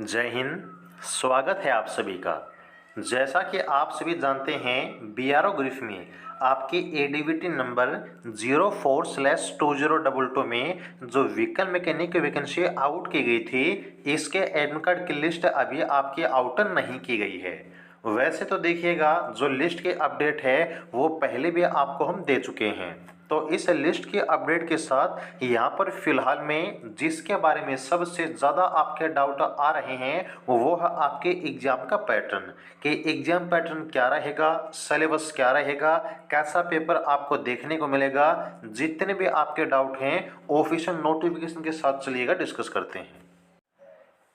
जय हिंद। स्वागत है आप सभी का। जैसा कि आप सभी जानते हैं, बीआरओ ग्रिफ में आपके एडीवीटी नंबर 04/2022 में जो व्हीकल मैकेनिक वैकेंसी आउट की गई थी, इसके एडमिट कार्ड की लिस्ट अभी आपकी आउट नहीं की गई है। वैसे तो देखिएगा, जो लिस्ट की अपडेट है वो पहले भी आपको हम दे चुके हैं। तो इस लिस्ट की अपडेट के साथ यहाँ पर फिलहाल में जिसके बारे में सबसे ज़्यादा आपके डाउट आ रहे हैं वो है आपके एग्जाम का पैटर्न, कि एग्जाम पैटर्न क्या रहेगा, सिलेबस क्या रहेगा, कैसा पेपर आपको देखने को मिलेगा। जितने भी आपके डाउट हैं ऑफिशियल नोटिफिकेशन के साथ चलिएगा डिस्कस करते हैं।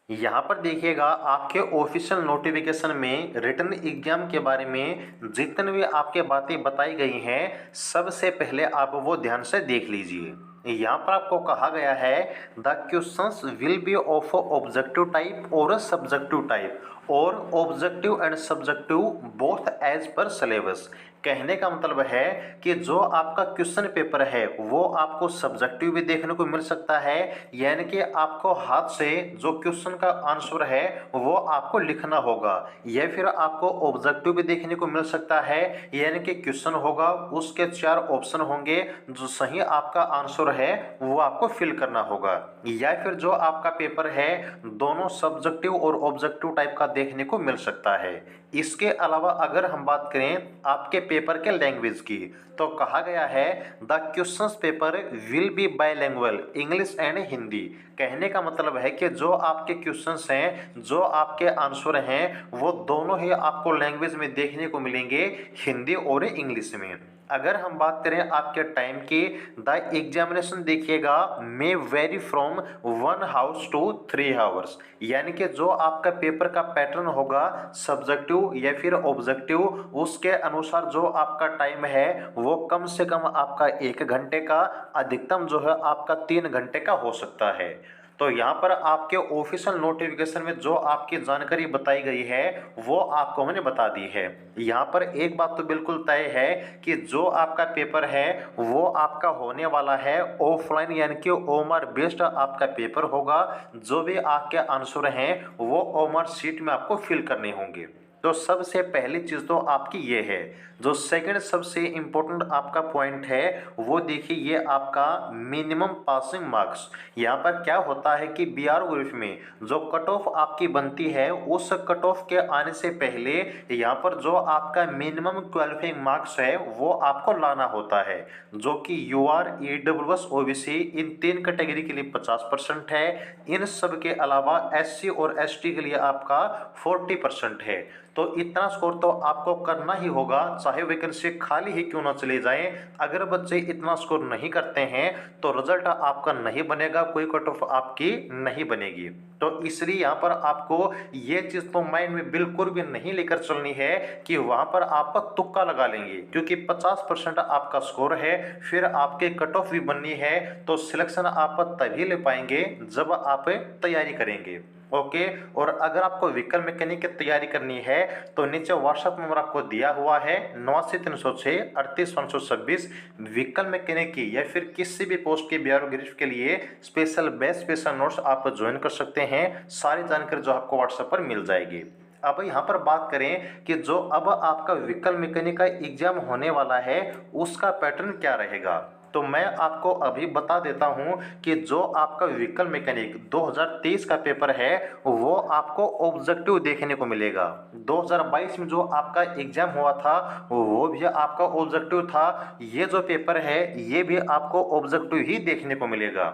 यहाँ पर देखिएगा, आपके ऑफिशियल नोटिफिकेशन में रिटन एग्जाम के बारे में जितने भी आपके बातें बताई गई हैं, सबसे पहले आप वो ध्यान से देख लीजिए। यहाँ पर आपको कहा गया है the questions will be of objective type और सब्जेक्टिव टाइप और objective and subjective both as per syllabus. कहने का मतलब है कि जो आपका क्वेश्चन पेपर है वो आपको सब्जेक्टिव भी देखने को मिल सकता है, यानी कि आपको हाथ से जो क्वेश्चन का आंसर है वो आपको लिखना होगा, या फिर आपको ऑब्जेक्टिव भी देखने को मिल सकता है, यानी कि क्वेश्चन होगा, उसके 4 ऑप्शन होंगे, जो सही आपका आंसर है वो आपको फिल करना होगा। या फिर जो आपका पेपर है दोनों सब्जेक्टिव और ऑब्जेक्टिव टाइप का देखने को मिल सकता है। इसके अलावा अगर हम बात करें आपके पेपर के लैंग्वेज की, तो कहा गया है the questions paper will be bilingual English and Hindi. कहने का मतलब है कि जो आपके क्वेश्चंस हैं, जो आपके आंसर हैं, वो दोनों ही आपको लैंग्वेज में देखने को मिलेंगे, हिंदी और इंग्लिश में। अगर हम बात करें आपके टाइम की, द एग्जामिनेशन देखिएगा may vary from 1 hours to 3 hours, यानी कि जो आपका पेपर का पैटर्न होगा सब्जेक्टिव या फिर ऑब्जेक्टिव, उसके अनुसार जो आपका टाइम है वो कम से कम आपका 1 घंटे का, अधिकतम जो है आपका 3 घंटे का हो सकता है। तो यहाँ पर आपके ऑफिशियल नोटिफिकेशन में जो आपकी जानकारी बताई गई है वो आपको मैंने बता दी है। यहाँ पर एक बात तो बिल्कुल तय है कि जो आपका पेपर है वो आपका होने वाला है ऑफलाइन, यानी कि ओमआर बेस्ड आपका पेपर होगा। जो भी आपके आंसर हैं वो ओमआर शीट में आपको फिल करने होंगे। तो सबसे पहली चीज़ तो आपकी ये है। जो सेकंड सबसे इम्पोर्टेंट आपका पॉइंट है वो देखिए, ये आपका मिनिमम पासिंग मार्क्स। यहाँ पर क्या होता है कि बीआरओ ग्रिफ में जो कट ऑफ आपकी बनती है, उस कट ऑफ के आने से पहले यहाँ पर जो आपका मिनिमम क्वालिफाइंग मार्क्स है वो आपको लाना होता है, जो कि यूआर, ईडब्ल्यूएस, ओबीसी इन 3 कैटेगरी के लिए 50% है। इन सब के अलावा एससी और एसटी के लिए आपका 40% है। तो इतना स्कोर तो आपको करना ही होगा, चाहे वैकेंसी खाली ही क्यों ना चली जाए। अगर बच्चे इतना स्कोर नहीं करते हैं तो रिजल्ट आपका नहीं बनेगा, कोई कट ऑफ आपकी नहीं बनेगी। तो इसलिए यहाँ पर आपको ये चीज़ तो माइंड में बिल्कुल भी नहीं लेकर चलनी है कि वहाँ पर आपका तुक्का लगा लेंगे, क्योंकि 50% आपका स्कोर है, फिर आपके कट ऑफ भी बननी है। तो सिलेक्शन आप तभी ले पाएंगे जब आप तैयारी करेंगे। ओके। और अगर आपको व्हीकल मैकेनिक की तैयारी करनी है तो नीचे व्हाट्सएप नंबर आपको दिया हुआ है 89 306 38 526। व्हीकल मैकेनिक की या फिर किसी भी पोस्ट के बीआरओ ग्रिफ के लिए स्पेशल बेस्ट स्पेशल नोट्स आप ज्वाइन कर सकते हैं। सारी जानकारी जो आपको व्हाट्सएप पर मिल जाएगी। अब यहाँ पर बात करें कि जो अब आपका व्हीकल मैकेनिक का एग्जाम होने वाला है उसका पैटर्न क्या रहेगा, तो मैं आपको अभी बता देता हूं कि जो आपका व्हीकल मैकेनिक 2023 का पेपर है वो आपको ऑब्जेक्टिव देखने को मिलेगा। 2022 में जो आपका एग्जाम हुआ था वो भी आपका ऑब्जेक्टिव था। ये जो पेपर है ये भी आपको ऑब्जेक्टिव ही देखने को मिलेगा।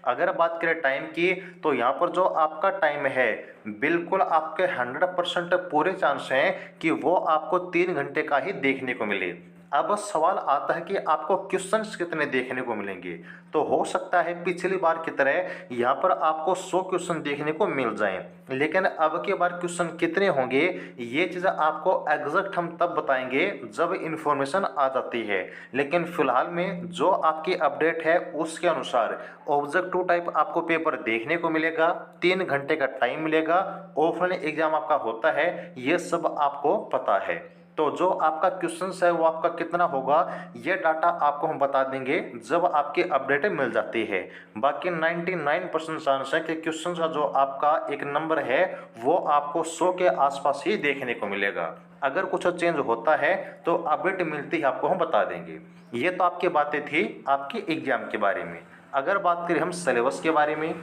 अगर बात करें टाइम की, तो यहाँ पर जो आपका टाइम है बिल्कुल आपके 100% पूरे चांस हैं कि वो आपको 3 घंटे का ही देखने को मिले। अब सवाल आता है कि आपको क्वेश्चंस कितने देखने को मिलेंगे। तो हो सकता है पिछली बार की तरह यहाँ पर आपको 100 क्वेश्चन देखने को मिल जाएं, लेकिन अब की बार क्वेश्चन कितने होंगे ये चीज़ आपको एग्जैक्ट हम तब बताएंगे जब इन्फॉर्मेशन आ जाती है। लेकिन फिलहाल में जो आपकी अपडेट है उसके अनुसार ऑब्जेक्टिव टाइप आपको पेपर देखने को मिलेगा, 3 घंटे का टाइम मिलेगा, ऑफलाइन एग्जाम आपका होता है, ये सब आपको पता है। तो जो आपका क्वेश्चन है वो आपका कितना होगा, ये डाटा आपको हम बता देंगे जब आपकी अपडेट मिल जाती है। बाकी 99% चांस है कि क्वेश्चन का जो आपका एक नंबर है वो आपको 100 के आसपास ही देखने को मिलेगा। अगर कुछ चेंज होता है तो अपडेट मिलती ही आपको हम बता देंगे। ये तो आपकी बातें थी आपके एग्जाम के बारे में। अगर बात करें हम सिलेबस के बारे में,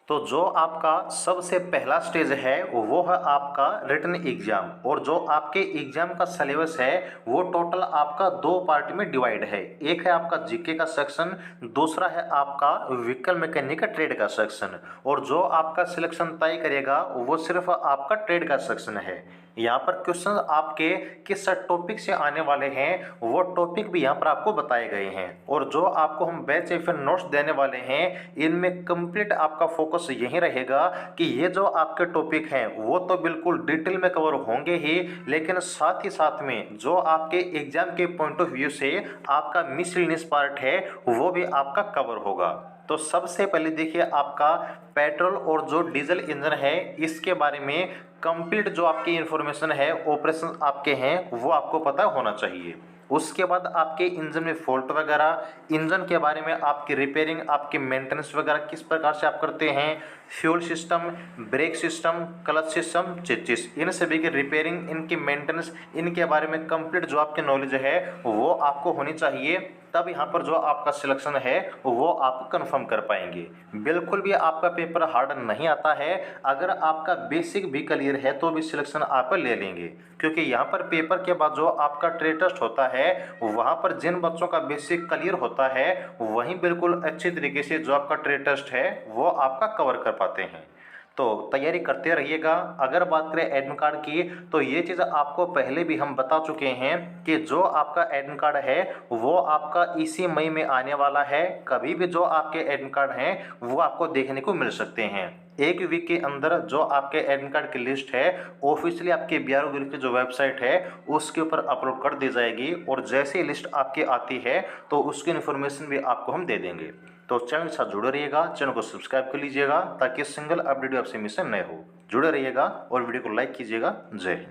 तो जो आपका सबसे पहला स्टेज है वो है आपका रिटन एग्जाम। और जो आपके एग्जाम का सिलेबस है वो टोटल आपका दो पार्ट में डिवाइड है। एक है आपका जीके का सेक्शन, दूसरा है आपका व्हीकल मैकेनिक का ट्रेड का सेक्शन। और जो आपका सिलेक्शन तय करेगा वो सिर्फ आपका ट्रेड का सेक्शन है। यहाँ पर क्वेश्चन आपके किस टॉपिक से आने वाले हैं वो टॉपिक भी यहाँ पर आपको बताए गए हैं। और जो आपको हम बैच या फिर नोट्स देने वाले हैं इनमें कंप्लीट आपका फोकस यही रहेगा कि ये जो आपके टॉपिक हैं वो तो बिल्कुल डिटेल में कवर होंगे ही, लेकिन साथ ही साथ में जो आपके एग्जाम के पॉइंट ऑफ व्यू से आपका मिसलिनियस पार्ट है वो भी आपका कवर होगा। तो सबसे पहले देखिए आपका पेट्रोल और जो डीजल इंजन है इसके बारे में कंप्लीट जो आपकी इंफॉर्मेशन है, ऑपरेशन आपके हैं वो आपको पता होना चाहिए। उसके बाद आपके इंजन में फॉल्ट वगैरह, इंजन के बारे में आपकी रिपेयरिंग, आपकी मेंटेनेंस वगैरह किस प्रकार से आप करते हैं, fuel system, brake system, clutch system, chassis, इन सभी की रिपेयरिंग, इनकी मेंटेनेंस, इनके बारे में कंप्लीट जो आपकी नॉलेज है वो आपको होनी चाहिए। तब यहाँ पर जो आपका सिलेक्शन है वो आप कंफर्म कर पाएंगे। बिल्कुल भी आपका पेपर हार्ड नहीं आता है, अगर आपका बेसिक भी क्लियर है तो भी सिलेक्शन आप ले लेंगे। क्योंकि यहाँ पर पेपर के बाद जो आपका ट्रेड टेस्ट होता है वहाँ पर जिन बच्चों का बेसिक क्लियर होता है वहीं बिल्कुल अच्छी तरीके से जो आपका ट्रेड टेस्ट है वो आपका कवर कर पाते हैं। तो तैयारी करते रहिएगा। अगर बात करें एडमिट कार्ड की तो ये चीज़ आपको पहले भी हम बता चुके हैं कि जो आपका एडमिट कार्ड है वो आपका इसी मई में आने वाला है। कभी भी जो आपके एडमिट कार्ड हैं वो आपको देखने को मिल सकते हैं। एक वीक के अंदर जो आपके एडमिट कार्ड की लिस्ट है ऑफिशियली आपके BRO की जो वेबसाइट है उसके ऊपर अपलोड कर दी जाएगी। और जैसे ही लिस्ट आपकी आती है तो उसकी इन्फॉर्मेशन भी आपको हम दे देंगे। तो चैनल के साथ जुड़े रहिएगा, चैनल को सब्सक्राइब कर लीजिएगा ताकि सिंगल अपडेट आपसे मिस न हो। जुड़े रहिएगा और वीडियो को लाइक कीजिएगा। जय हिंद।